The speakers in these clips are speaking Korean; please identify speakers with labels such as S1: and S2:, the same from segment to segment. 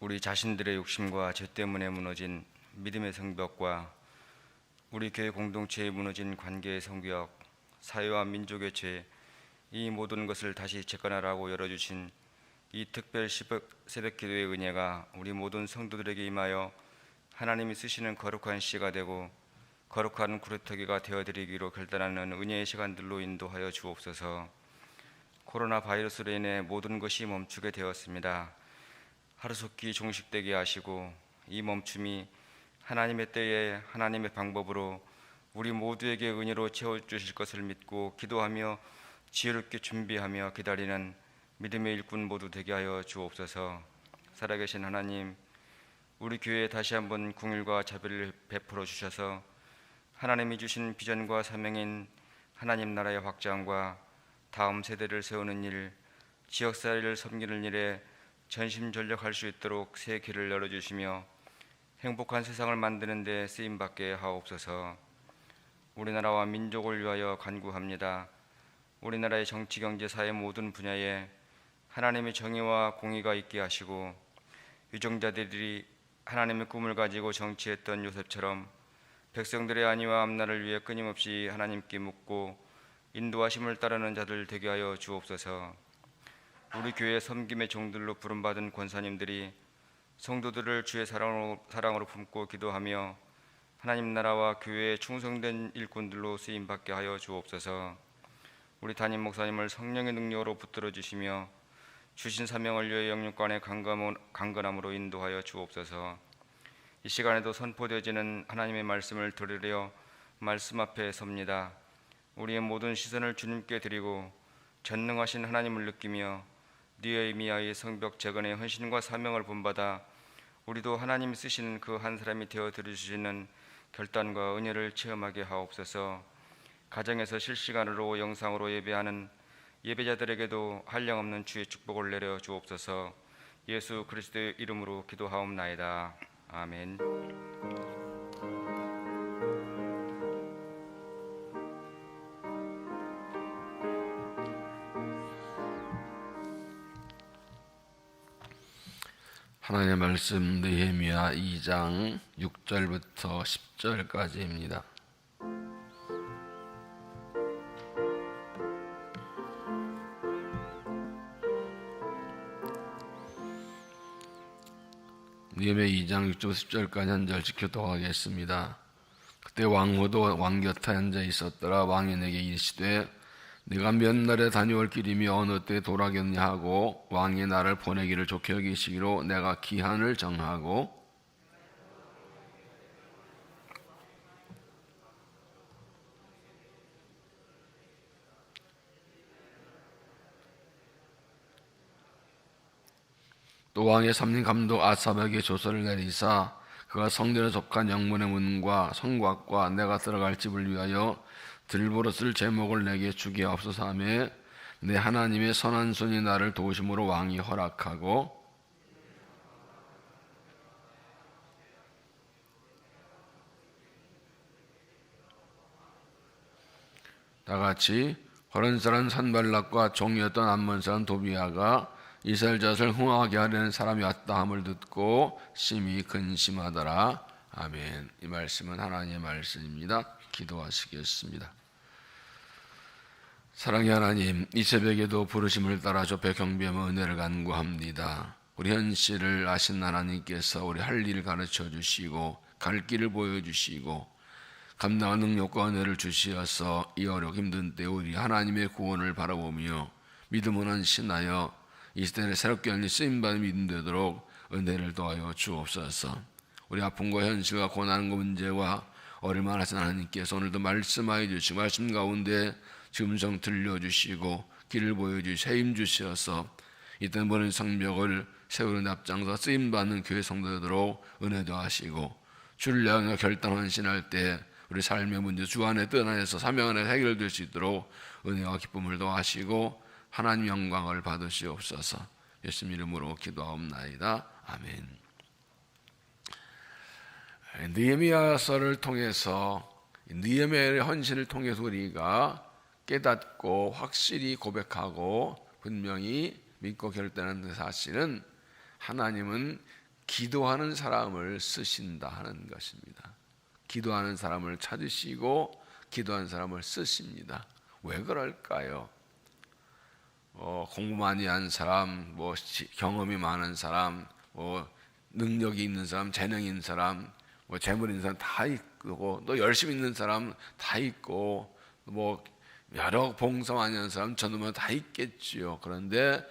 S1: 우리 자신들의 욕심과 죄 때문에 무너진 믿음의 성벽과 우리 교회 공동체에 무너진 관계의 성벽, 사회와 민족의 죄, 이 모든 것을 다시 재건하라고 열어주신 이 특별 새벽 기도의 은혜가 우리 모든 성도들에게 임하여 하나님이 쓰시는 거룩한 시가 되고 거룩한 구루터기가 되어드리기로 결단하는 은혜의 시간들로 인도하여 주옵소서. 코로나 바이러스로 인해 모든 것이 멈추게 되었습니다. 하루속히 종식되게 하시고 이 멈춤이 하나님의 때에 하나님의 방법으로 우리 모두에게 은혜로 채워주실 것을 믿고 기도하며 지혜롭게 준비하며 기다리는 믿음의 일꾼 모두 되게 하여 주옵소서. 살아계신 하나님, 우리 교회에 다시 한번 긍휼과 자비를 베풀어 주셔서 하나님이 주신 비전과 사명인 하나님 나라의 확장과 다음 세대를 세우는 일, 지역사회를 섬기는 일에 전심전력할 수 있도록 새 길을 열어주시며 행복한 세상을 만드는 데 쓰임받게 하옵소서. 우리나라와 민족을 위하여 간구합니다. 우리나라의 정치, 경제, 사회 모든 분야에 하나님의 정의와 공의가 있게 하시고 유정자들이 하나님의 꿈을 가지고 정치했던 요셉처럼 백성들의 안위와 앞날을 위해 끊임없이 하나님께 묻고 인도하심을 따르는 자들 되게 하여 주옵소서. 우리 교회 섬김의 종들로 부름받은 권사님들이 성도들을 주의 사랑으로 품고 기도하며 하나님 나라와 교회에 충성된 일꾼들로 쓰임받게 하여 주옵소서. 우리 담임 목사님을 성령의 능력으로 붙들어 주시며 주신 사명을 위해 영육간의 강건함으로 인도하여 주옵소서. 이 시간에도 선포되어지는 하나님의 말씀을 들으려 말씀 앞에 섭니다. 우리의 모든 시선을 주님께 드리고 전능하신 하나님을 느끼며 느헤미야의 성벽 재건의 헌신과 사명을 본받아 우리도 하나님이 쓰시는 그 한 사람이 되어 드리시는 결단과 은혜를 체험하게 하옵소서. 가정에서 실시간으로 영상으로 예배하는 예배자들에게도 한량없는 주의 축복을 내려 주옵소서. 예수 그리스도의 이름으로 기도하옵나이다. 아멘.
S2: 하나님의 말씀 느헤미야 2장 6절부터 10절까지입니다. 느헤미야 2장 6절부터 10절까지 한 절씩 교독하겠습니다. 그때 왕후도 왕 곁에 앉아 있었더라. 왕이 내게 이르시되 네가 몇 날에 다녀올 길이며 어느 때 돌아겠냐 하고 왕이 나를 보내기를 좋게 여기시기로 내가 기한을 정하고 또 왕의 삼림 감독 아삽에게 조서를 내리사 그가 성전에 속한 영문의 문과 성곽과 내가 들어갈 집을 위하여 들보로 쓸 제목을 내게 주게 하옵소서 하며 내 하나님의 선한 손이 나를 도우심으로 왕이 허락하고 다같이 호른 사람 산발락과 종이었던 암몬 사람 도비아가 이스라엘 자손을 흥하게 하려는 사람이 왔다 함을 듣고 심히 근심하더라. 아멘. 이 말씀은 하나님의 말씀입니다. 기도하시겠습니다. 사랑의 하나님, 이 새벽에도 부르심을 따라 좁혀 경배하며 은혜를 간구합니다. 우리 현실을 아신 하나님께서 우리 할 일을 가르쳐 주시고 갈 길을 보여주시고 감당할 능력과 은혜를 주시어서 이 어렵고 힘든 때 우리 하나님의 구원을 바라보며 믿음을 헌신하여 이 시대를 새롭게 열린 쓰임받은 믿음 되도록 은혜를 더하여 주옵소서. 우리 아픔과 현실과 고난과 문제와 어려움을 하신 하나님께서 오늘도 말씀하여 주시고 말씀 가운데 음성 들려주시고 길을 보여주시고 새 힘 주시어서 이때 보는 성벽을 세우는 앞장서 쓰임받는 교회 성도 되도록 은혜도 하시고 주를 향해 결단 헌신할 때 우리 삶의 문제 주 안에 뜻 안에서 사명 안에 해결될 수 있도록 은혜와 기쁨을 더하시고 하나님 영광을 받으시옵소서. 예수님 이름으로 기도하옵나이다. 아멘. 느헤미야서를 통해서 느헤미야의 헌신을 통해서 우리가 깨닫고 확실히 고백하고 분명히 믿고 결단하는 사실은 하나님은 기도하는 사람을 쓰신다 하는 것입니다. 기도하는 사람을 찾으시고 기도하는 사람을 쓰십니다. 왜 그럴까요? 공부 많이 한 사람, 경험이 많은 사람, 능력이 있는 사람, 재능이 있는 사람, 재물 있는 사람 다 있고, 또 열심히 있는 사람 다 있고, 여러 봉사 많이 하는 사람 저놈은 다 있겠지요. 그런데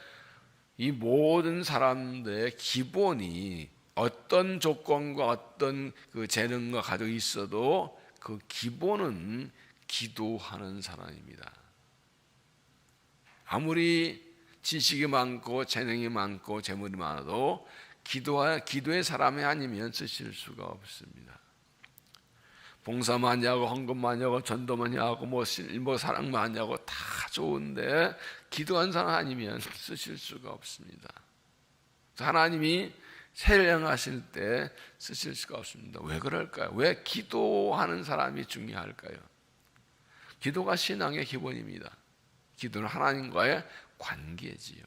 S2: 이 모든 사람들의 기본이 어떤 조건과 어떤 그 재능과 가지고 있어도 그 기본은 기도하는 사람입니다. 아무리 지식이 많고 재능이 많고 재물이 많아도 기도의 사람이 아니면 쓰실 수가 없습니다. 봉사 많이 하고 헌금 많이 하고 전도 많이 하고 사랑 많이 하고 다 좋은데 기도한 사람 아니면 쓰실 수가 없습니다. 하나님이 세례하실 때 쓰실 수가 없습니다. 왜 그럴까요? 왜 기도하는 사람이 중요할까요? 기도가 신앙의 기본입니다. 기도는 하나님과의 관계지요.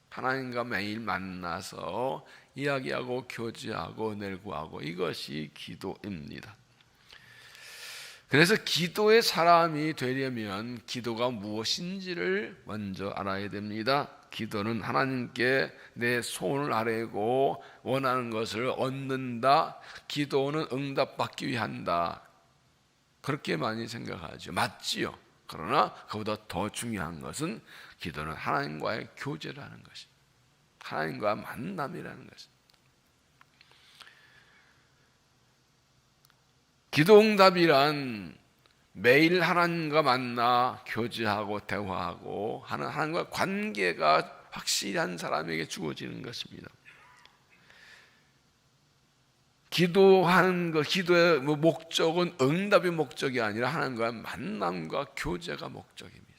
S2: 하나님과 매일 만나서 이야기하고 교제하고 은혜를 구하고 이것이 기도입니다. 그래서 기도의 사람이 되려면 기도가 무엇인지를 먼저 알아야 됩니다. 기도는 하나님께 내 소원을 아뢰고 원하는 것을 얻는다. 기도는 응답받기 위한다. 그렇게 많이 생각하죠. 맞지요. 그러나 그보다 더 중요한 것은 기도는 하나님과의 교제라는 것입니다. 하나님과 만남이라는 것입니다. 기도 응답이란 매일 하나님과 만나 교제하고 대화하고 하나님과 관계가 확실한 사람에게 주어지는 것입니다. 기도하는 것, 기도의 목적은 응답이 목적이 아니라 하나님과의 만남과 교제가 목적입니다.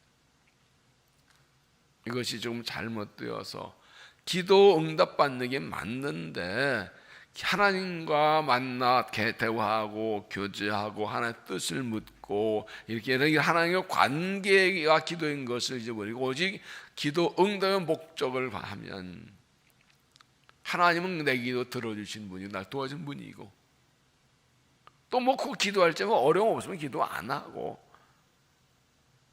S2: 이것이 조금 잘못되어서 기도 응답 받는 게 맞는데 하나님과 만나 대화하고 교제하고 하나님의 뜻을 묻고 이렇게 하나님과 관계가 기도인 것을 잊어버리고 오직 기도 응답의 목적을 하면 하나님은 내 기도 들어주신 분이고 날 도와준 분이고 또 그 기도할 때 어려움 없으면 기도 안 하고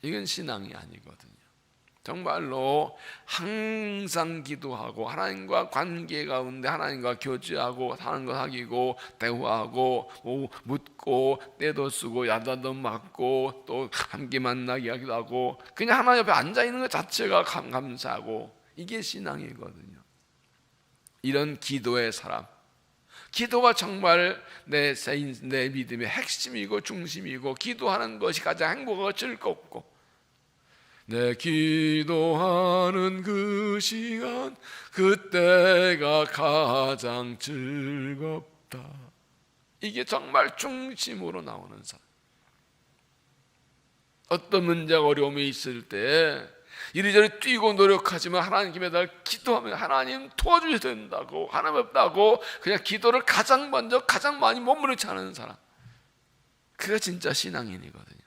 S2: 이건 신앙이 아니거든요. 정말로 항상 기도하고 하나님과 관계 가운데 하나님과 교제하고 하나님과 사귀고 대화하고 묻고 때도 쓰고 야단도 맞고 또 함께 만나게 하기도 하고 그냥 하나님 옆에 앉아있는 것 자체가 감사하고 이게 신앙이거든요. 이런 기도의 사람, 기도가 정말 내 믿음의 핵심이고 중심이고 기도하는 것이 가장 행복하고 즐겁고 내 기도하는 그 시간 그때가 가장 즐겁다. 이게 정말 중심으로 나오는 사람. 어떤 문제가 어려움이 있을 때 이리저리 뛰고 노력하지만 하나님께 매달 기도하면 하나님 도와주셔야 된다고 하나님 없다고 그냥 기도를 가장 먼저 가장 많이 몸부림치 하는 사람, 그게 진짜 신앙인이거든요.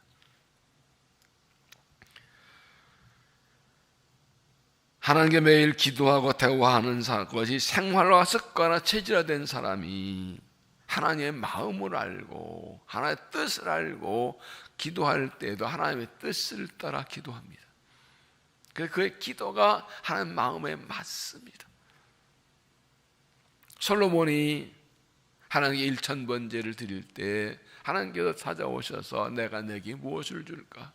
S2: 하나님께 매일 기도하고 대화하는 것이 생활화 습관화 체질화된 사람이 하나님의 마음을 알고 하나님의 뜻을 알고 기도할 때에도 하나님의 뜻을 따라 기도합니다. 그의 기도가 하나님 마음에 맞습니다. 솔로몬이 하나님께 1000번제를 드릴 때 하나님께서 찾아오셔서 내가 내게 무엇을 줄까?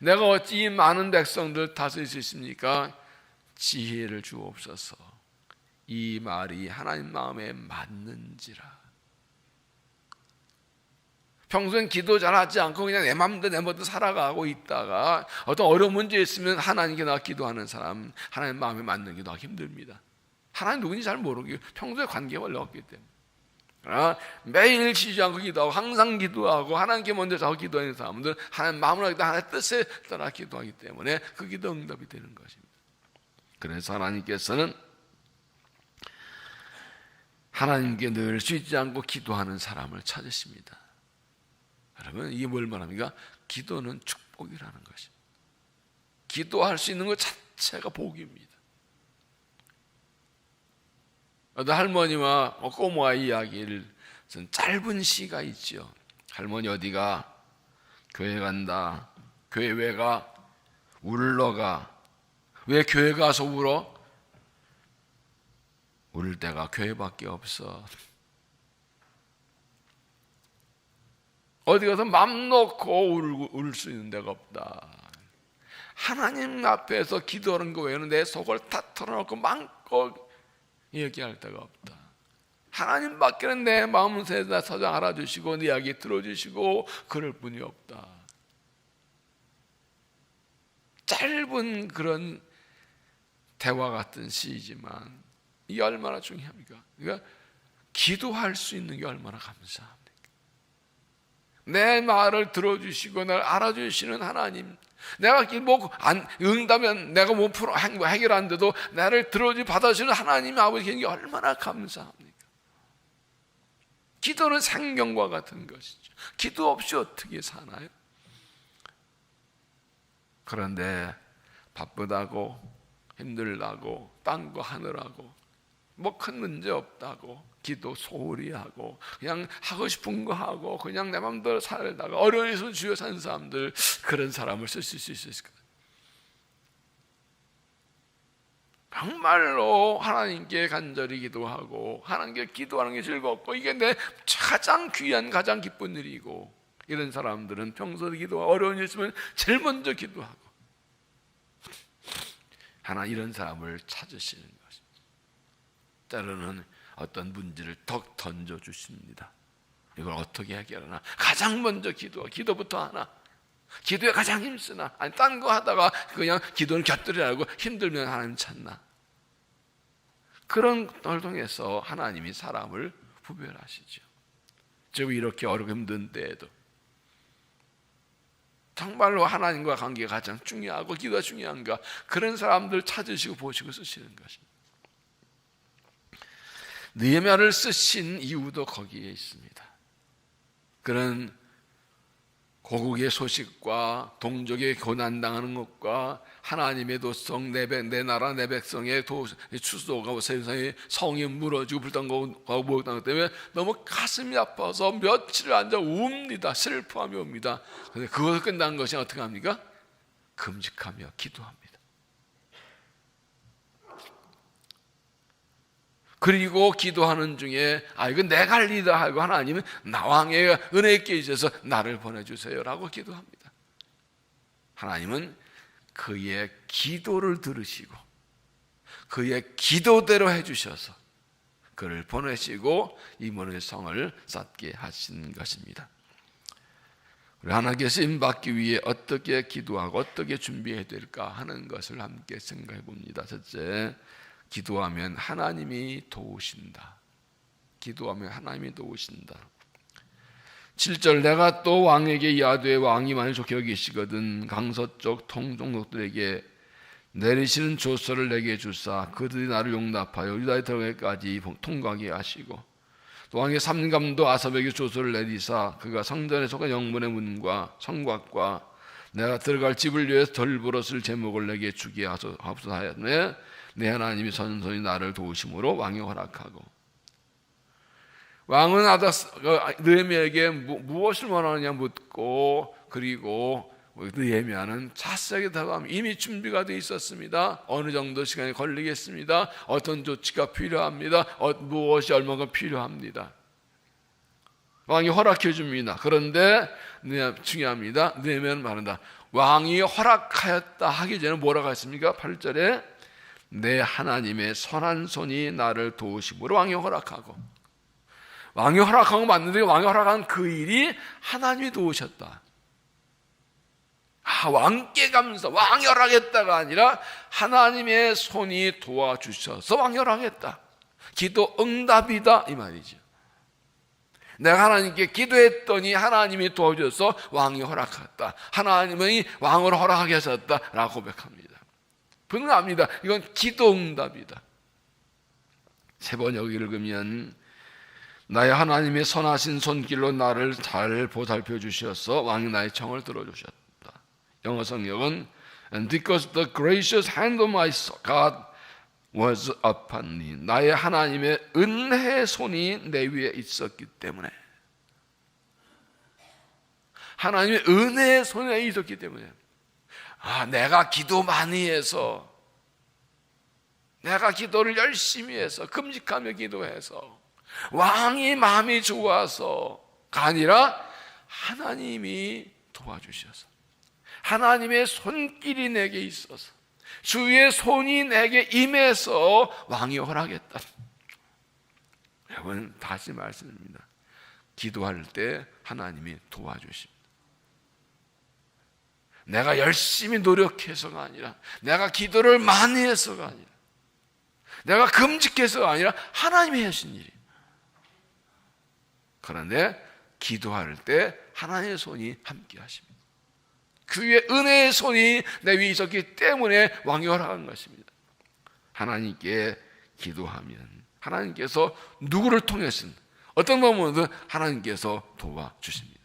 S2: 내가 어찌 이 많은 백성들 다스릴 수 있습니까? 지혜를 주옵소서. 이 말이 하나님 마음에 맞는지라. 평소엔 기도 잘하지 않고 그냥 내 마음대로 내 멋대로 살아가고 있다가 어떤 어려운 문제 있으면 하나님께 나가 기도하는 사람, 하나님 마음에 맞는 기도하기 힘듭니다. 하나님 누군지 잘 모르고 평소에 관계가 원래 없기 때문에 매일 쉬지 않고 기도하고 항상 기도하고 하나님께 먼저 자꾸 기도하는 사람들은 하나님 마음을 하기 때문에 하나님의 뜻에 따라 기도하기 때문에 그 기도 응답이 되는 것입니다. 그래서 하나님께서는 하나님께 늘 쉬지 않고 기도하는 사람을 찾으십니다. 여러분, 이게 뭘 말합니까? 기도는 축복이라는 것입니다. 기도할 수 있는 것 자체가 복입니다. 어떤 할머니와 꼬마 이야기를 쓴 짧은 시가 있죠. 할머니 어디가? 교회 간다. 교회 왜 가? 울러 가. 왜 교회 가서 울어? 울 데가 교회밖에 없어. 어디 가서 맘 놓고 울 수 있는 데가 없다. 하나님 앞에서 기도하는 거 외에는 내 속을 다 털어놓고 마음껏 얘기할 데가 없다. 하나님 밖에는 내 마음 세상 사정 알아주시고 내 이야기 들어주시고 그럴 분이 없다. 짧은 그런 대화 같은 시이지만 이게 얼마나 중요합니까? 그러니까 기도할 수 있는 게 얼마나 감사합니까? 내 말을 들어주시고 날 알아주시는 하나님, 내가 응답면 내가 못 풀어 해결 안 돼도 나를 들어주시 받아주시는 하나님 아버지 계신 게 얼마나 감사합니까? 기도는 생명과 같은 것이죠. 기도 없이 어떻게 사나요? 그런데 바쁘다고 힘들다고 딴 거 하느라고 뭐 큰 문제 없다고 기도 소홀히 하고 그냥 하고 싶은 거 하고 그냥 내 맘대로 살다가 어려운 일에서 주여 사는 사람들, 그런 사람을 쓰실 수 있을까? 정말로 하나님께 간절히 기도하고 하나님께 기도하는 게 즐겁고 이게 내 가장 귀한 가장 기쁜 일이고, 이런 사람들은 평소에 기도가 어려운 일 있으면 제일 먼저 기도하고 하나 이런 사람을 찾으시는 것입니다. 때로는 어떤 문제를 턱 던져주십니다. 이걸 어떻게 해결하나? 가장 먼저 기도부터 하나? 기도에 가장 힘쓰나? 아니 딴 거 하다가 그냥 기도는 곁들이라고 힘들면 하나님 찾나? 그런 걸 통해서 하나님이 사람을 구별하시죠. 즉 이렇게 어렵고 힘든 때에도 정말로 하나님과 관계가 가장 중요하고 기도가 중요한가, 그런 사람들 찾으시고 보시고 쓰시는 것입니다. 느헤미야를 쓰신 이유도 거기에 있습니다. 그런 고국의 소식과 동족의 고난당하는 것과 하나님의 도성, 내 나라 내 백성의 추수도가 세상에 성이 무너지고 불탄거하고 목욕당하기 때문에 너무 가슴이 아파서 며칠을 앉아 웁니다. 슬퍼하며 옵니다. 그런데 그것을 끝난 것이 어떻게 합니까? 금식하며 기도합니다. 그리고 기도하는 중에 이건 내가 할 일이다 하고 하나님은 나 왕의 은혜 있게 해주셔서 나를 보내주세요라고 기도합니다. 하나님은 그의 기도를 들으시고 그의 기도대로 해주셔서 그를 보내시고 이문의 성을 쌓게 하신 것입니다. 하나님께서 임받기 위해 어떻게 기도하고 어떻게 준비해야 될까 하는 것을 함께 생각해 봅니다. 첫째, 기도하면 하나님이 도우신다. 기도하면 하나님이 도우신다. 7절, 내가 또 왕에게 야도의 왕이 많이 좋게 여기시거든 강서쪽 통종족들에게 내리시는 조서를 내게 주사 그들이 나를 용납하여 유다에 들어가기까지 통과하게 하시고, 또 왕의 삼감도 아삽에게 조서를 내리사 그가 성전에 속한 영문의 문과 성곽과 내가 들어갈 집을 위해서 덜불었을 제목을 내게 주게 하옵소서하였네. 내 하나님이 선선히 나를 도우심으로 왕이 허락하고. 왕은 느헤미야에게 무엇을 원하느냐 묻고, 그리고 느헤미야는 자세하게 대답하면 이미 준비가 되어 있었습니다. 어느 정도 시간이 걸리겠습니다. 어떤 조치가 필요합니다. 무엇이 얼마가 필요합니다. 왕이 허락해 줍니다. 그런데 중요합니다. 느헤미야는 말한다. 왕이 허락하였다 하기 전에 뭐라고 했습니까? 8절에 내 하나님의 선한 손이 나를 도우심으로 왕이 허락하고. 왕이 허락한 거 맞는데 왕이 허락한 그 일이 하나님이 도우셨다. 왕께 감사, 왕이 허락했다가 아니라 하나님의 손이 도와주셔서 왕이 허락했다. 기도 응답이다 이 말이죠. 내가 하나님께 기도했더니 하나님이 도와주셔서 왕이 허락했다. 하나님이 왕을 허락하게 하셨다라고 고백합니다. 분명합니다. 이건 기도 응답이다. 세 번역 읽으면 나의 하나님의 선하신 손길로 나를 잘 보살펴 주셔서 왕이 나의 청을 들어주셨다. 영어 성경은 And because the gracious hand of my God was upon me. 나의 하나님의 은혜의 손이 내 위에 있었기 때문에, 하나님의 은혜의 손이 내 위에 있었기 때문에, 내가 기도 많이 해서, 내가 기도를 열심히 해서, 금식하며 기도해서, 왕이 마음이 좋아서가 아니라 하나님이 도와주셔서, 하나님의 손길이 내게 있어서, 주의 손이 내게 임해서 왕이 허락했다. 여러분, 다시 말씀드립니다. 기도할 때 하나님이 도와주십니다. 내가 열심히 노력해서가 아니라, 내가 기도를 많이 해서가 아니라, 내가 금식해서가 아니라 하나님이 하신 일이에요. 그런데 기도할 때 하나님의 손이 함께 하십니다. 그의 은혜의 손이 내 위에 있었기 때문에 왕이 허락한 것입니다. 하나님께 기도하면 하나님께서 누구를 통해서든 어떤 방법으로든 하나님께서 도와주십니다.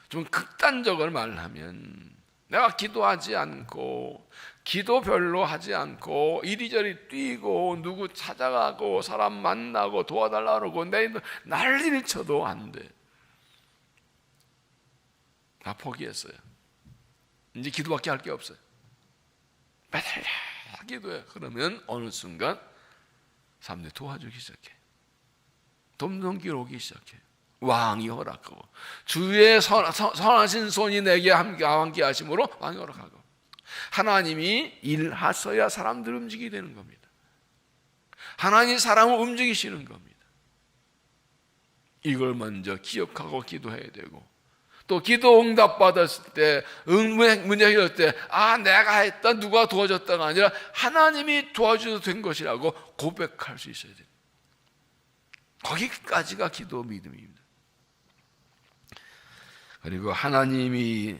S2: 좀 극단적으로 말하면, 내가 기도하지 않고, 기도 별로 하지 않고, 이리저리 뛰고, 누구 찾아가고, 사람 만나고, 도와달라고 그러고, 내 난리를 쳐도 안 돼. 다 포기했어요. 이제 기도밖에 할 게 없어요. 매달 기도해. 그러면 어느 순간 사람들이 도와주기 시작해. 돈 넘기러 오기 시작해. 왕이 허락하고, 주의 선하신 손이 내게 함께 하심으로 왕이 허락하고, 하나님이 일하셔야 사람들이 움직이게 되는 겁니다. 하나님이 사람을 움직이시는 겁니다. 이걸 먼저 기억하고 기도해야 되고, 또 기도 응답 받았을 때, 문제 해결할 때, 내가 했다, 누가 도와줬다가 아니라 하나님이 도와주셔서 된 것이라고 고백할 수 있어야 돼요. 거기까지가 기도 믿음입니다. 그리고 하나님이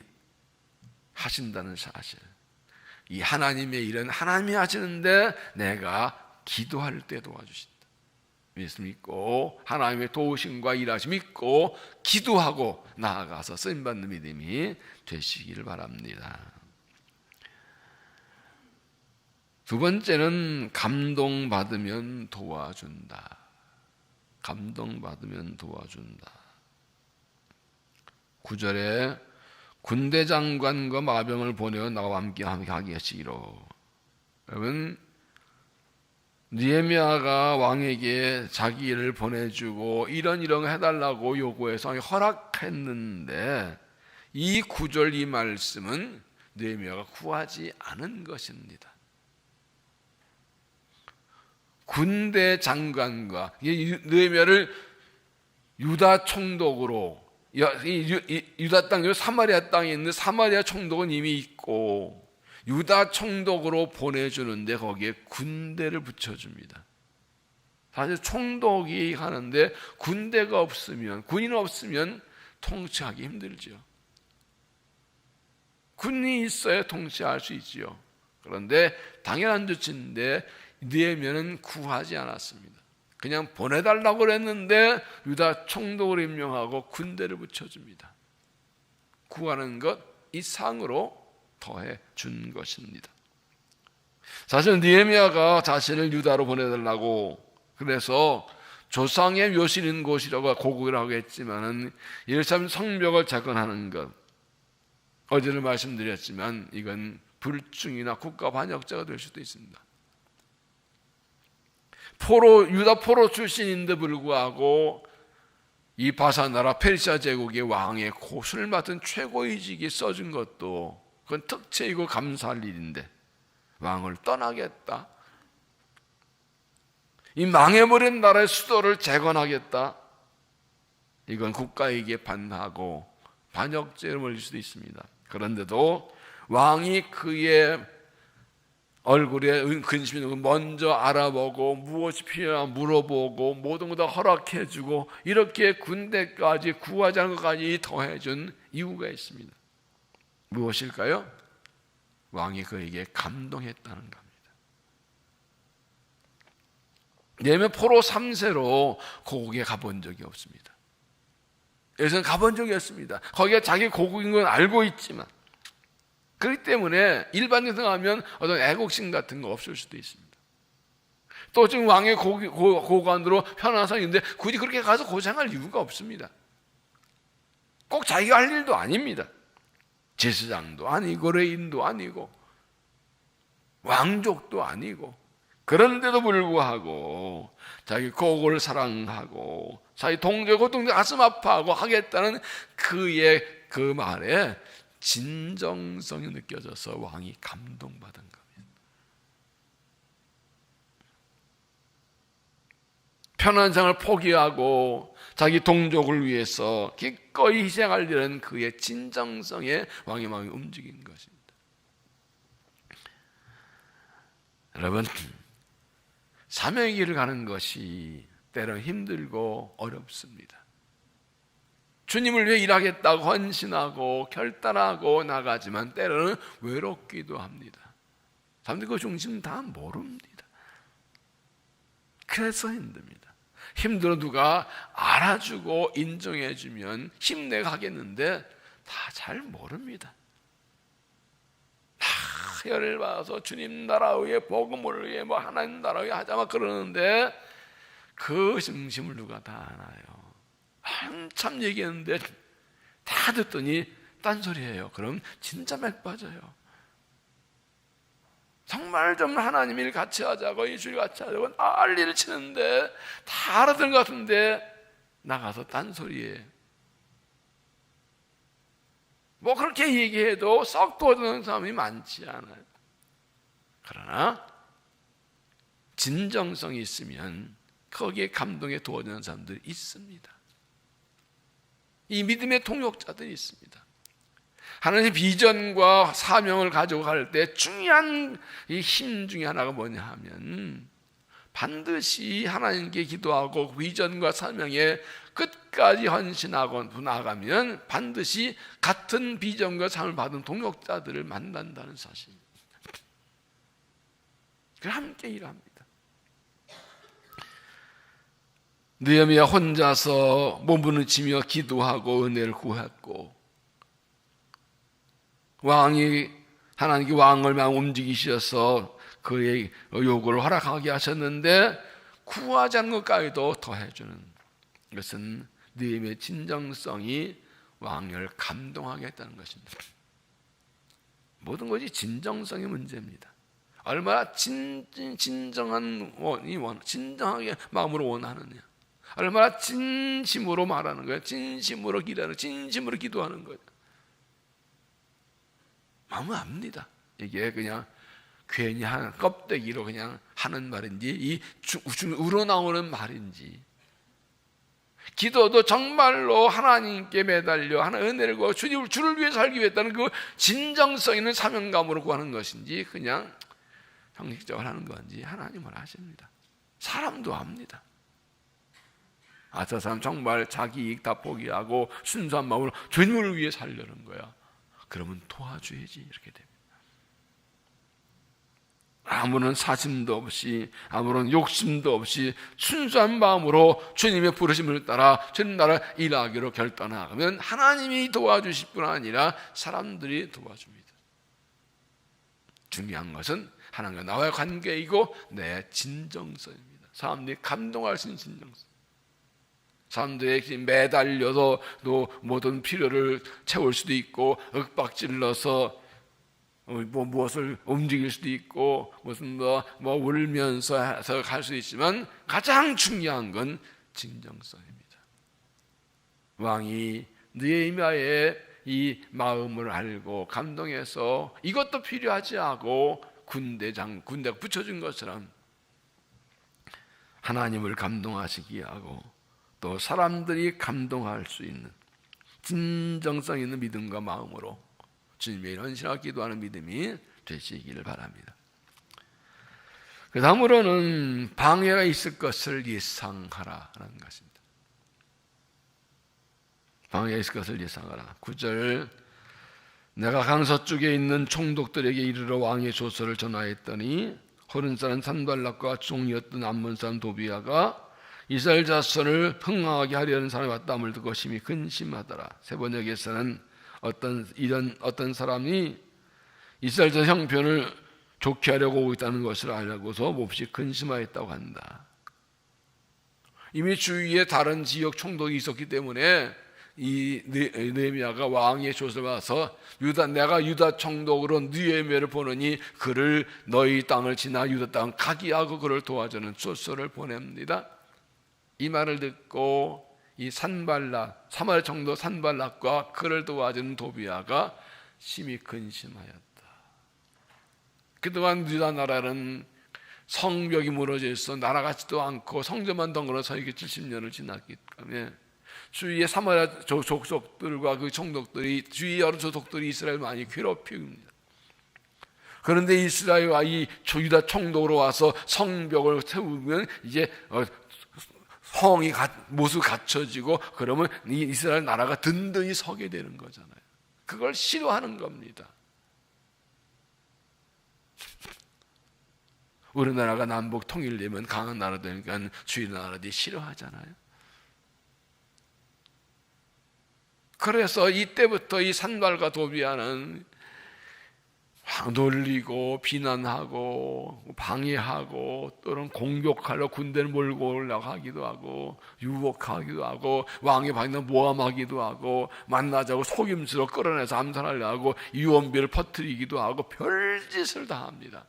S2: 하신다는 사실, 이 하나님의 일은 하나님이 하시는데 내가 기도할 때 도와주신다. 믿고 하나님의 도우심과 일하심 믿고 기도하고 나아가서 쓰임받는 믿음이 되시기를 바랍니다. 두 번째는 감동받으면 도와준다. 감동받으면 도와준다. 9절에 군대 장관과 마병을 보내어 나와 함께 하게 하시기로. 여러분, 느헤미야가 왕에게 자기 일을 보내주고 이런 해달라고 요구해서 허락했는데, 이 9절 이 말씀은 느헤미야가 구하지 않은 것입니다. 군대 장관과, 느헤미야를 유다 총독으로, 유다 땅, 사마리아 땅에 있는 사마리아 총독은 이미 있고, 유다 총독으로 보내주는데 거기에 군대를 붙여줍니다. 사실 총독이 하는데 군대가 없으면, 군인 없으면 통치하기 힘들죠. 군인이 있어야 통치할 수 있지요. 그런데 당연한 조치인데 느헤미야는 구하지 않았습니다. 그냥 보내달라고 그랬는데 유다 총독을 임명하고 군대를 붙여줍니다. 구하는 것 이상으로 더해 준 것입니다. 사실 느헤미야가 자신을 유다로 보내달라고, 그래서 조상의 묘실 있는 곳이라고 고국이라고 했지만은 예루살렘 성벽을 재건하는 것, 어제도 말씀드렸지만 이건 불중이나 국가 반역자가 될 수도 있습니다. 유다 포로 출신인데 불구하고 이 바사 나라 페르시아 제국의 왕의 고수를 맡은 최고위직이 써준 것도 그건 특채이고 감사할 일인데, 왕을 떠나겠다, 이 망해버린 나라의 수도를 재건하겠다, 이건 국가에게 반하고 반역죄를 물릴 수도 있습니다. 그런데도 왕이 그의 얼굴에 근심이 있는 걸 먼저 알아보고 무엇이 필요하나 물어보고 모든 거 다 허락해주고 이렇게 군대까지 구하지 않은 것까지 더해준 이유가 있습니다. 무엇일까요? 왕이 그에게 감동했다는 겁니다. 느헤미야 포로 3세로 고국에 가본 적이 없습니다. 여기서는 가본 적이 없습니다. 거기가 자기 고국인 건 알고 있지만, 그렇기 때문에 일반적으로 생각하면 어떤 애국심 같은 거 없을 수도 있습니다. 또 지금 왕의 고관으로 편한 상인데 굳이 그렇게 가서 고생할 이유가 없습니다. 꼭 자기가 할 일도 아닙니다. 제사장도 아니고 레인도 아니고 왕족도 아니고, 그런데도 불구하고 자기 고국을 사랑하고 자기 동족 고통자 가슴 아파하고 하겠다는 그의 그 말에 진정성이 느껴져서 왕이 감동받은 겁니다. 편한 생을 포기하고 자기 동족을 위해서 기꺼이 희생하려는 그의 진정성에 왕의 마음이 움직인 것입니다. 여러분, 사명의 길을 가는 것이 때로 힘들고 어렵습니다. 주님을 위해 일하겠다고 헌신하고 결단하고 나가지만 때로는 외롭기도 합니다. 사람들이 그 중심 다 모릅니다. 그래서 힘듭니다. 힘들어 누가 알아주고 인정해주면 힘내가겠는데 다 잘 모릅니다. 다 열을 받아서 주님 나라 위에 복음을 위해 뭐 하나님 나라 위해 하자 막 그러는데 그 중심을 누가 다 알아요. 한참 얘기했는데 다 듣더니 딴소리예요. 그럼 진짜 맥 빠져요. 정말 좀 하나님 일 같이 하자고 예수를 같이 하자고 난리를 치는데 다 알아듣는 것 같은데 나가서 딴소리에 뭐 그렇게 얘기해도 썩 도와주는 사람이 많지 않아요. 그러나 진정성이 있으면 거기에 감동에 도와주는 사람들이 있습니다. 이 믿음의 통역자들이 있습니다. 하나님의 비전과 사명을 가지고 갈 때 중요한 이 힘 중에 하나가 뭐냐 하면 반드시 하나님께 기도하고 비전과 사명에 끝까지 헌신하고 나가면 반드시 같은 비전과 사명을 받은 동역자들을 만난다는 사실입니다. 그래서 함께 일합니다. 느헤미야 혼자서 몸부림치며 기도하고 은혜를 구했고 왕이 하나님께 왕을 막 움직이셔서 그의 요구를 허락하게 하셨는데 구하지 않은 것까지도 더해주는 것은 느헤미야의 진정성이 왕을 감동하게 했다는 것입니다. 모든 것이 진정성의 문제입니다. 얼마나 진정한 진정하게 마음으로 원하느냐, 얼마나 진심으로 말하는 거예요. 진심으로 기도하는, 진심으로 기도하는 거예요. 마음은 압니다. 이게 그냥 괜히 하는 껍데기로 그냥 하는 말인지 이 우러나오는 말인지, 기도도 정말로 하나님께 매달려 하나님 은혜를 구하고 주를 위해 살기 위해서는 그 진정성 있는 사명감으로 구하는 것인지 그냥 형식적으로 하는 건지 하나님은 아십니다. 사람도 압니다. 아, 저 사람 정말 자기 이익 다 포기하고 순수한 마음으로 주님을 위해 살려는 거야. 그러면 도와줘야지 이렇게 됩니다. 아무런 사심도 없이 아무런 욕심도 없이 순수한 마음으로 주님의 부르심을 따라 주님 나라 일하기로 결단하면 하나님이 도와주실 뿐 아니라 사람들이 도와줍니다. 중요한 것은 하나님과 나와의 관계이고 내 진정성입니다. 사람들이 감동할 수 있는 진정성. 사람들에게 매달려서 또 모든 필요를 채울 수도 있고 윽박질러서 무엇을 움직일 수도 있고 무슨 울면서 해서 갈 수 있지만 가장 중요한 건 진정성입니다. 왕이 느헤미야의 이 마음을 알고 감동해서 이것도 필요하지 하고 군대가 붙여준 것처럼 하나님을 감동하시게 하고 또 사람들이 감동할 수 있는 진정성 있는 믿음과 마음으로 주님의 헌신하고 기도하는 믿음이 되시기를 바랍니다. 그 다음으로는 방해가 있을 것을 예상하라라는 것입니다. 방해가 있을 것을 예상하라. 9절, 내가 강서쪽에 있는 총독들에게 이르러 왕의 조서를 전하였더니 호른 사람 산발락과 종이었던 암몬 사람 도비야가 이스라엘 자손을 흥황하게 하려는 사람이 왔다함을 듣고 심히 근심하더라. 세번역에서는 어떤 사람이 이스라엘 전 형편을 좋게 하려고 오고 있다는 것을 알고서 몹시 근심하였다고 한다. 이미 주위에 다른 지역 총독이 있었기 때문에 이 느헤미야가 왕의 조서를 받아서 내가 유다 총독으로 느헤미야를 보느니 그를 너희 땅을 지나 유다 땅 가게 하고 그를 도와주는 조서를 보냅니다. 이 말을 듣고 이 산발락, 사마리아 총독 산발락과 그를 도와주는 도비야가 심히 근심하였다. 그동안 유다 나라는 성벽이 무너져 있어 나라같지도 않고 성전만 덩그러 서 있게 70년을 지났기 때문에 주위의 사마리아 족속들과 그 총독들이 주위의 여러 족속들이 이스라엘을 많이 괴롭힙니다. 그런데 이스라엘과 이 유다 총독으로 와서 성벽을 세우면 이제 성이 모두 갖춰지고 그러면 이 이스라엘 나라가 든든히 서게 되는 거잖아요. 그걸 싫어하는 겁니다. 우리나라가 남북 통일되면 강한 나라 되니까 주위 나라들이 싫어하잖아요. 그래서 이때부터 이 산발과 도비야는 놀리고 비난하고 방해하고 또는 공격하려 군대를 몰고 오려고 하기도 하고 유혹하기도 하고 왕의 방에 모함하기도 하고 만나자고 속임수로 끌어내서 암살하려고 하고 유언비를 퍼뜨리기도 하고 별짓을 다 합니다.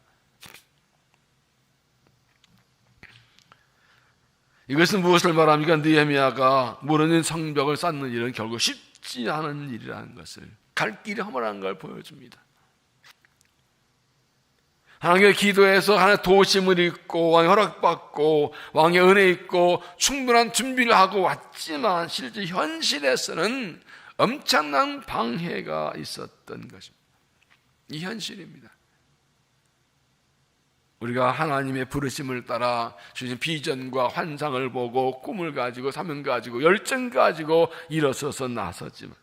S2: 이것은 무엇을 말합니까? 느헤미야가 무너진 성벽을 쌓는 일은 결국 쉽지 않은 일이라는 것을, 갈 길이 허물한 걸 보여줍니다. 하나님께 기도해서 하나님의 도심을 입고 왕의 허락받고 왕의 은혜 있고 충분한 준비를 하고 왔지만 실제 현실에서는 엄청난 방해가 있었던 것입니다. 이 현실입니다. 우리가 하나님의 부르심을 따라 주신 비전과 환상을 보고 꿈을 가지고 사명 가지고 열정 가지고 일어서서 나섰지만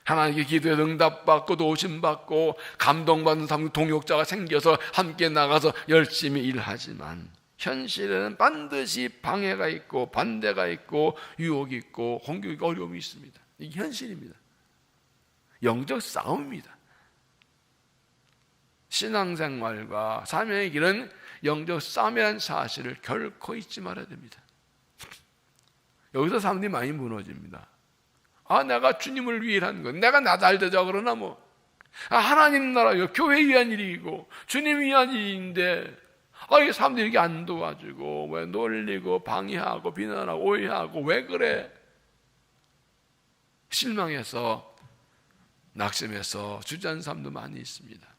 S2: 하나님께 기도에 응답받고 도우심받고 감동받는 삶 동역자가 생겨서 함께 나가서 열심히 일하지만 현실에는 반드시 방해가 있고 반대가 있고 유혹이 있고 공격이 있고 어려움이 있습니다. 이게 현실입니다. 영적 싸움입니다. 신앙생활과 사명의 길은 영적 싸움이라는 사실을 결코 잊지 말아야 됩니다. 여기서 사람들이 많이 무너집니다. 내가 주님을 위해 하는 거, 내가 나 잘 되자 그러나 하나님 나라요, 교회 위한 일이고 주님 위한 일인데 이 사람들이 이렇게 안 도와주고 왜 놀리고 방해하고 비난하고 오해하고 왜 그래? 실망해서 낙심해서 주저하는 사람도 많이 있습니다.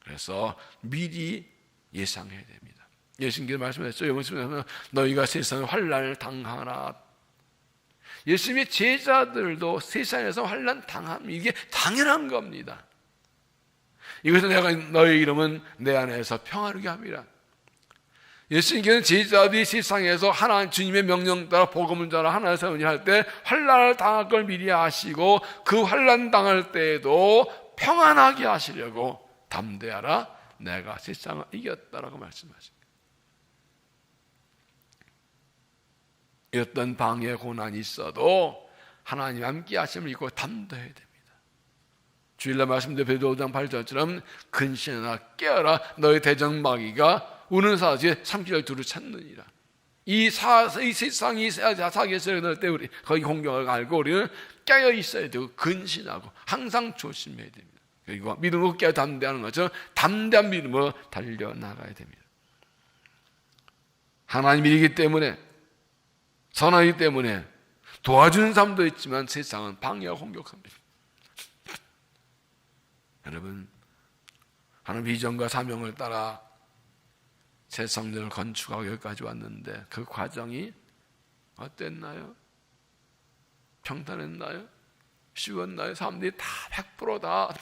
S2: 그래서 미리 예상해야 됩니다. 예수님께서 말씀하셨죠. 영어에서 너희가 세상에 환난을 당하나. 예수님의 제자들도 세상에서 환난 당함, 이게 당연한 겁니다. 이것은 내가 너희 이름은 내 안에서 평화롭게 함이라. 예수님께서는 제자들이 세상에서 하나님 주님의 명령 따라 복음을 전하 하나님의 세운이 할 때 환난을 당할 걸 미리 아시고 그 환난 당할 때에도 평안하게 하시려고 담대하라, 내가 세상을 이겼다라고 말씀하십니다. 어떤 방해 고난이 있어도 하나님 함께 하심을 잊고 담대해야 됩니다. 주일날 말씀드린 베드로 5장 8절처럼 근신하라 깨어라 너희 대적마귀가 우는 사지에 삼키를 두루 찾느니라. 이 세상이 사기에서 넣을 때 우리 거기 공격을 알고 우리는 깨어 있어야 되고 근신하고 항상 조심해야 됩니다. 그리고 믿음으로 깨어 담대하는 것처럼 담대한 믿음으로 달려나가야 됩니다. 하나님이기 때문에 선하기 때문에 도와주는 사람도 있지만 세상은 방해와 공격합니다. 여러분, 하나님 비전과 사명을 따라 새 성전을 건축하고 여기까지 왔는데 그 과정이 어땠나요? 평탄했나요? 쉬웠나요? 사람들이 다 100% 다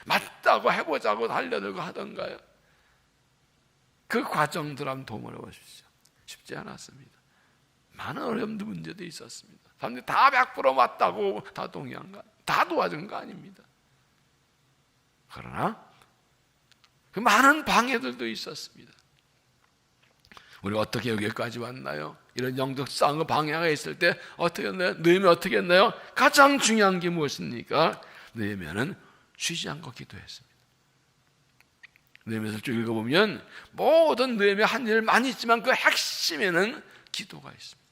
S2: 맞다고 해보자고 달려들고 하던가요? 그 과정들 한번 도모해 보십시오. 쉽지 않았습니다. 많은 어려움도 문제도 있었습니다. 사람들이 다 100% 맞다고 다 동의한 거, 다 도와준 거 아닙니다. 그러나 그 많은 방해들도 있었습니다. 우리가 어떻게 여기까지 왔나요? 이런 영적 싸움과 방해가 있을 때 어떻게 했나요? 느헤미야 어떻게 했나요? 가장 중요한 게 무엇입니까? 느헤미야는 쉬지 않고 기도했습니다. 느헤미야서 쭉 읽어보면 모든 느헤미야 한 일 많이 있지만 그 핵심에는 기도가 있습니다.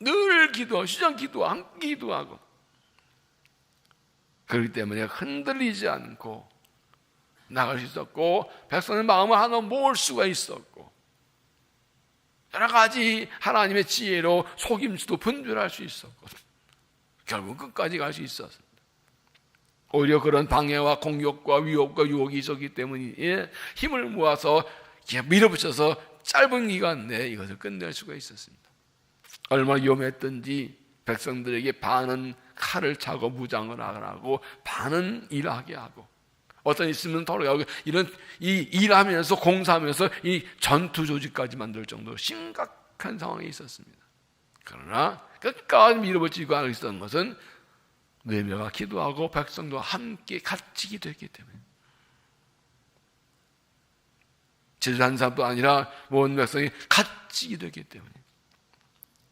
S2: 늘 기도하고 쉬지 않고 기도하고 그렇기 때문에 흔들리지 않고 나갈 수 있었고 백성의 마음을 하나 모을 수가 있었고 여러 가지 하나님의 지혜로 속임수도 분별할 수 있었고 결국 끝까지 갈 수 있었습니다. 오히려 그런 방해와 공격과 위협과 유혹이 있었기 때문에 힘을 모아서 밀어붙여서 짧은 기간 내에 이것을 끝낼 수가 있었습니다. 얼마나 위험했던지 백성들에게 반은 칼을 차고 무장을 하고 반은 일하게 하고 어떤 있으면 돌아가고 이런 이 일하면서 공사하면서 이 전투 조직까지 만들 정도로 심각한 상황이 있었습니다. 그러나 끝까지 밀어붙이고 하고 있었던 것은 느헤미야가 기도하고 백성도 함께 같이 기도했기 때문에 제주한 사람도 아니라 모든 백성이 같이 기도했기 때문에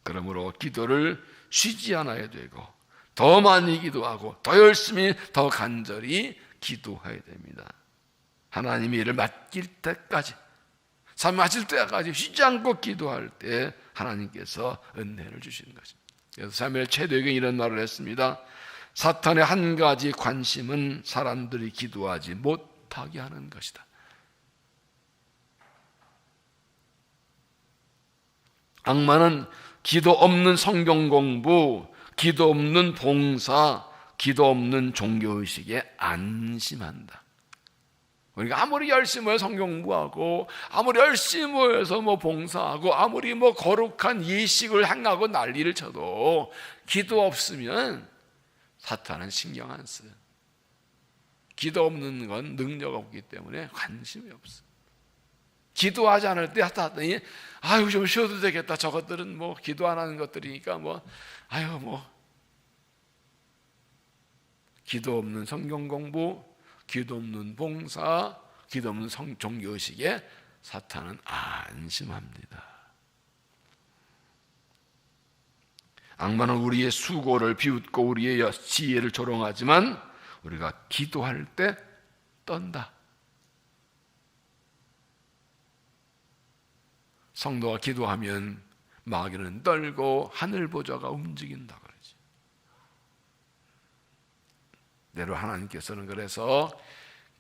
S2: 그러므로 기도를 쉬지 않아야 되고 더 많이 기도하고 더 열심히 더 간절히 기도해야 됩니다. 하나님이 이를 맡길 때까지 삶 마칠 때까지 쉬지 않고 기도할 때 하나님께서 은혜를 주시는 것입니다. 그래서 사무엘 최대경이 이런 말을 했습니다. 사탄의 한 가지 관심은 사람들이 기도하지 못하게 하는 것이다. 악마는 기도 없는 성경 공부, 기도 없는 봉사, 기도 없는 종교의식에 안심한다. 우리가 아무리 열심히 모여 성경 공부하고 아무리 열심히 모여서 봉사하고 아무리 거룩한 예식을 행하고 난리를 쳐도 기도 없으면 사탄은 신경 안 써요. 기도 없는 건 능력 없기 때문에 관심이 없어. 기도하지 않을 때 하더니 아유 좀 쉬어도 되겠다. 저것들은 기도 안 하는 것들이니까 기도 없는 성경 공부, 기도 없는 봉사, 기도 없는 종교의식에 사탄은 안심합니다. 악마는 우리의 수고를 비웃고 우리의 지혜를 조롱하지만 우리가 기도할 때 떤다. 성도가 기도하면 마귀는 떨고 하늘 보좌가 움직인다 그러지. 내로 하나님께서는 그래서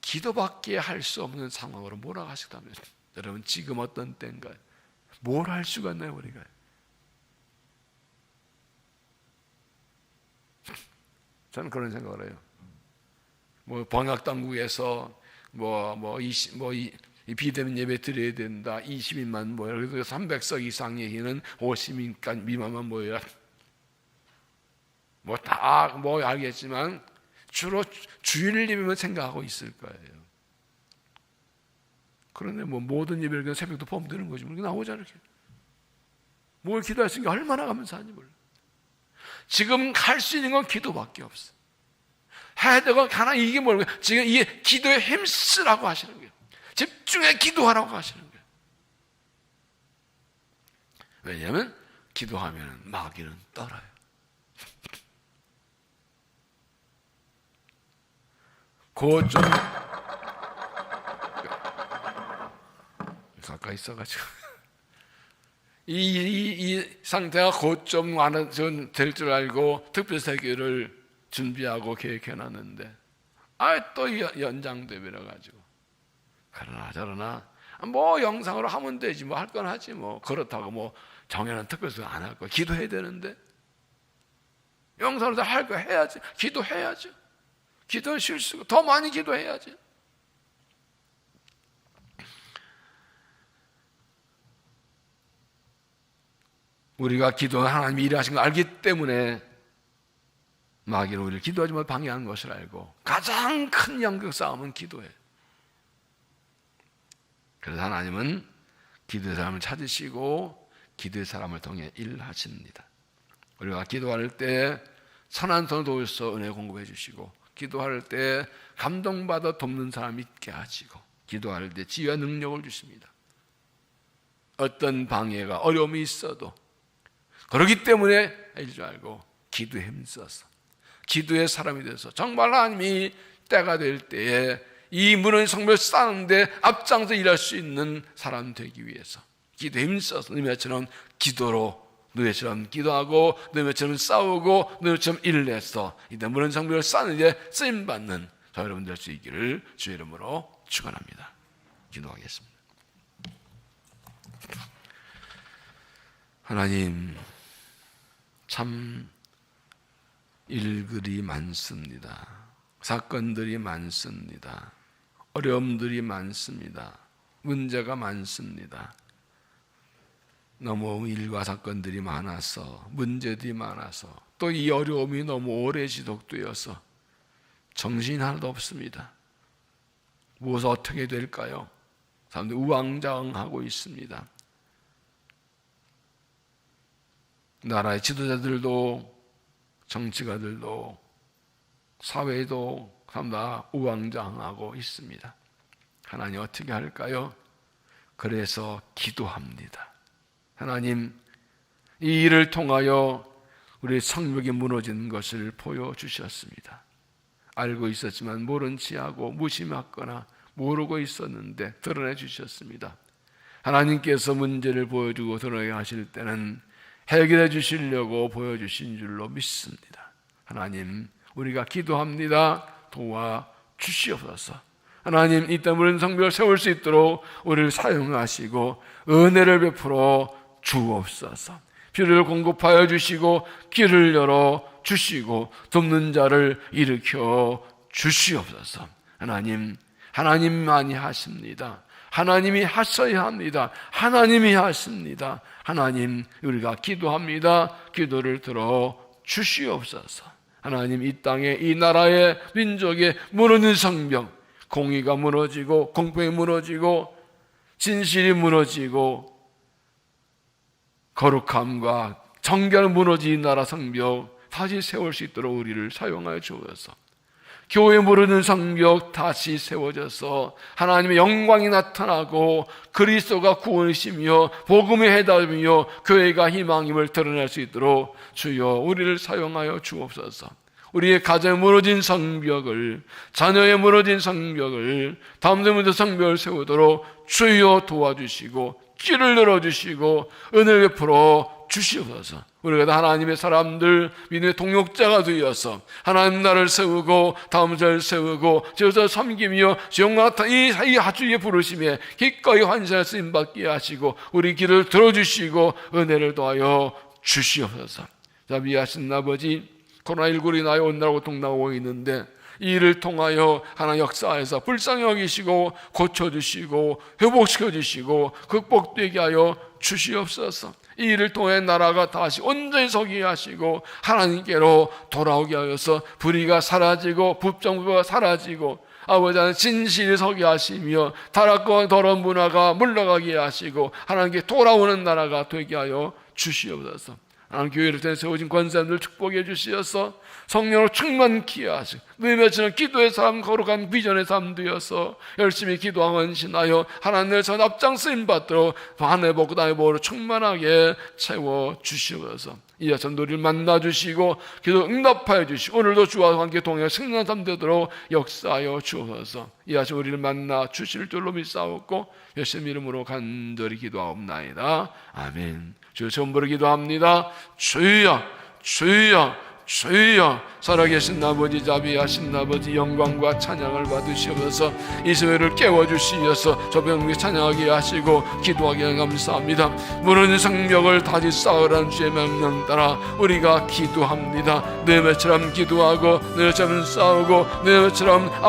S2: 기도밖에 할 수 없는 상황으로 몰아가시다면 여러분 지금 어떤 때인가요? 뭘 할 수가 있나요 우리가? 저는 그런 생각을 해요. 방학 당국에서 이 비대면 예배 드려야 된다. 20인만 모여라. 그래서 300석 이상의 희는 50인까지 미만만 모여라. 알겠지만 주로 주일 예배만 생각하고 있을 거예요. 그런데 모든 예배를 그냥 새벽도 포함되는 거지. 나오잖아 이렇게. 뭘 기도할 수 있는 게 얼마나 감사한지 몰라. 지금 할 수 있는 건 기도밖에 없어. 해야 되고 하나님 이게 뭘까요? 지금 이게 기도에 힘쓰라고 하시는 거예요. 집중해 기도하라고 하시는 거예요. 왜냐하면 기도하면 마귀는 떨어요. 그거 좀 가까이 있어가지고 이 상태가 곧 좀 될 줄 알고 특별세교를 준비하고 계획해놨는데 또 연장되버려 가지고 그러나 저러나 영상으로 하면 되지 할 건 하지 그렇다고 정해놓은 특별세교 안 할 거야. 기도해야 되는데 영상으로 할 거 해야지. 기도해야지. 기도는 실수고 더 많이 기도해야지. 우리가 기도는 하나님이 일하신 걸 알기 때문에 마귀는 우리를 기도하지 못 방해하는 것을 알고 가장 큰 영적 싸움은 기도예요. 그래서 하나님은 기도의 사람을 찾으시고 기도의 사람을 통해 일하십니다. 우리가 기도할 때 선한 손을 도우셔서 은혜 공급해 주시고 기도할 때 감동받아 돕는 사람 있게 하시고 기도할 때 지혜와 능력을 주십니다. 어떤 방해가 어려움이 있어도 그렇기 때문에 할 줄 알고 기도에 힘써서 기도의 사람이 돼서 정말 하나님이 때가 될 때에 이 무너진 성벽을 쌓는데 앞장서 일할 수 있는 사람 되기 위해서 기도에 힘써서 너희처럼 기도로 너희처럼 기도하고 너희처럼 싸우고 너희처럼 일을 해서 이때 무너진 성벽을 쌓는 데 쓰임받는 저 여러분 될 수 있기를 주의 이름으로 축원합니다. 기도하겠습니다. 하나님, 참 일들이 많습니다. 사건들이 많습니다. 어려움들이 많습니다. 문제가 많습니다. 너무 일과 사건들이 많아서 문제들이 많아서 또 이 어려움이 너무 오래 지속되어서 정신이 하나도 없습니다. 무엇을 어떻게 될까요? 사람들이 우왕좌왕하고 있습니다. 나라의 지도자들도 정치가들도 사회도 다 우왕좌왕하고 있습니다. 하나님 어떻게 할까요? 그래서 기도합니다. 하나님, 이 일을 통하여 우리 성벽이 무너진 것을 보여주셨습니다. 알고 있었지만 모른 체하고 무심했거나 모르고 있었는데 드러내 주셨습니다. 하나님께서 문제를 보여주고 드러내게 하실 때는 해결해 주시려고 보여주신 줄로 믿습니다. 하나님, 우리가 기도합니다. 도와주시옵소서. 하나님, 이 때문에 성벽을 세울 수 있도록 우리를 사용하시고 은혜를 베풀어 주옵소서. 피를 공급하여 주시고 길을 열어 주시고 돕는 자를 일으켜 주시옵소서. 하나님, 하나님만이 하십니다. 하나님이 하셔야 합니다. 하나님이 하십니다. 하나님, 우리가 기도합니다. 기도를 들어 주시옵소서. 하나님, 이 땅에 이 나라의 민족의 무너진 성벽, 공의가 무너지고 공평이 무너지고 진실이 무너지고 거룩함과 정결 무너진 나라 성벽 다시 세울 수 있도록 우리를 사용하여 주옵소서. 교회 무너진 성벽 다시 세워져서 하나님의 영광이 나타나고 그리스도가 구원이시며 복음의 해답이며 교회가 희망임을 드러낼 수 있도록 주여 우리를 사용하여 주옵소서. 우리의 가정에 무너진 성벽을, 자녀의 무너진 성벽을, 다음부터 성벽을 세우도록 주여 도와주시고 길을 열어주시고 은혜를 베풀어 주시옵소서. 우리가 하나님의 사람들, 믿음의 동역자가 되어서 하나님 나라를 세우고 다음 자를 세우고 저서 섬기며 영광 이 하주의 부르심에 기꺼이 환상을 쓰임받게 하시고 우리 길을 들어주시고 은혜를 더하여 주시옵소서. 자, 미하신 아버지, 코로나19로 인하여 온다고 동나오고 있는데 이 일을 통하여 하나님 역사에서 불쌍히 여기시고 고쳐주시고 회복시켜주시고 극복되게 하여 주시옵소서. 이 일을 통해 나라가 다시 온전히 서게 하시고 하나님께로 돌아오게 하여서 불의가 사라지고 부정부가 사라지고 아버지는 진실이 서게 하시며 타락과 더러운 문화가 물러가게 하시고 하나님께 돌아오는 나라가 되게 하여 주시옵소서. 하나님 교회를 통해 세워진 권사님들 축복해 주시어서 성령으로 충만케 하시고 너희처럼 기도의 삶, 거룩한 비전의 삶 되어서 열심히 기도하고 헌신하여 하나님의 전 앞장 쓰임 받도록 하늘의 복과 땅의 복으로 충만하게 채워 주시옵소서. 이 아침 우리를 만나 주시고 기도 응답하여 주시고 오늘도 주와 함께 동행하여 승리한 삶 되도록 역사하여 주옵소서. 이 아침 우리를 만나 주실 줄로 믿사옵고 예수님 이름으로 간절히 기도하옵나이다. 아멘. 주 전부를 기도합니다. 주여, 주여, 주여. 살아계신 아버지, 자비하신 아버지, 영광과 찬양을 받으시옵소서. 이 세회를 깨워주시어서 저 병을 찬양하게 하시고 기도하게 하여 감사합니다. 무너진 성벽을 다시 쌓으라는 주의 명령 따라 우리가 기도합니다. 너희처럼 기도하고 너희처럼 싸우고 너희처럼